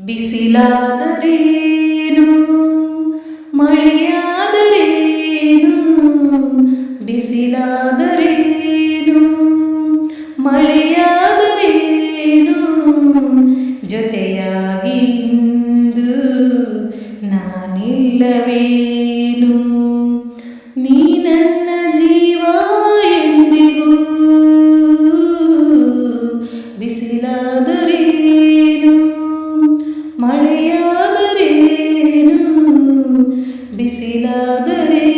ಬಿಸಿಲಾದರೇನು ಮಳೆಯಾದರೇನು, ಬಿಸಿಲಾದರೇನು ಮಳೆಯಾದರೇನು, ಜೊತೆಯಾಗಿ ಇಂದು ನಾನಿಲ್ಲವೇನು. ನೀ ನನ್ನ ಜೀವ ಎಂದಿಗೂ, ಬಿಸಿಲಾದರೇನು ಮಳೆಯಾದರೇನು, ಬಿಸಿಲಾದರೇನು,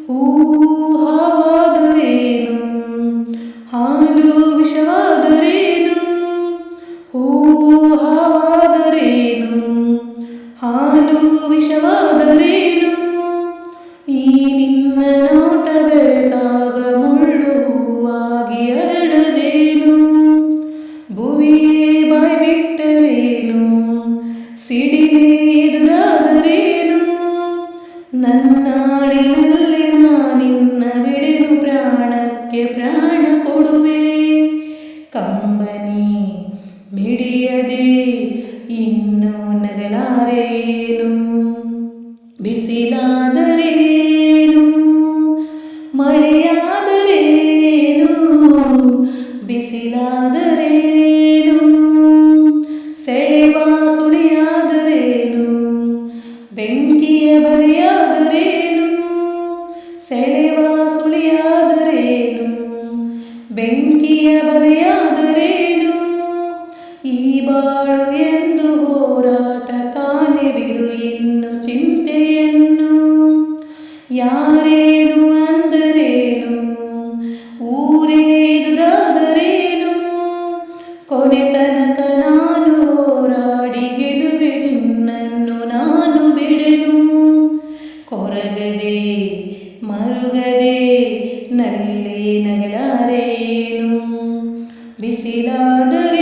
ಹೂವಾದರೇನು, ಹಾಲು ವಿಷವಾದರೇನು, ಹೂವಾದರೇನು, ಹಾಲು ವಿಷವಾದರೇನು, ಈ ನಿನ್ನ ನೋಟ ಬೆರೆತಾಗ ಮುಳ್ಳು ಹೂವಾಗಿ ಅರಳದೇನು. ಭುವಿಯೇ ಬಾಯ್ಬಿಟ್ಟರೇನು, ಸಿಡಿಲೇ ಎದುರಾದರೇನು, ನನ್ನಾಡಿನಲ್ಲಿ ನಾನಿನ್ನ ಬಿಡೆನು, ಪ್ರಾಣಕ್ಕೆ ಪ್ರಾಣ ಕೊಡುವೆ. ಕಂಬನಿ ಮಿಡಿಯದೆ ಇನ್ನು ನಗಲಾರೇನು, ಬಿಸಿಲಾದರೇನು ಮಳೆಯಾದರೇನು, ಬಿಸಿಲಾದರೇನು, ಸೆಳೆವ ಸುಳಿಯಾದರೇನು, ಬೆಂಕಿಯ ಬಲಿಯಾದರೇನು, ಸೆಳೆವ ಸುಳಿಯಾದರೇನು, ಬೆಂಕಿಯ ಬಲಿಯಾದರೇನು, ಈ ಬಾಳು ಎಂದು ಹೋರಾಟ ತಾನೆ ಬಿಡು ಇನ್ನು ಚಿಂತೆಯನ್ನು. ಯಾರೇನು ಅಂದರೇನು, ಊರೇ ಎದುರಾದರೇನು, ಕೊನೆ ತನಕ ನಾನು ಹೋರಾಡಿ ಗೆಲುವೆ ನಿನ್ನನ್ನು ನಾನು ಬಿಡೆನು. ಕೊರಗದೆ ಮರುಗದೆ ನಲ್ಲೇ ನಗಲಾರೇನು, ಬಿಸಿಲಾದರೆ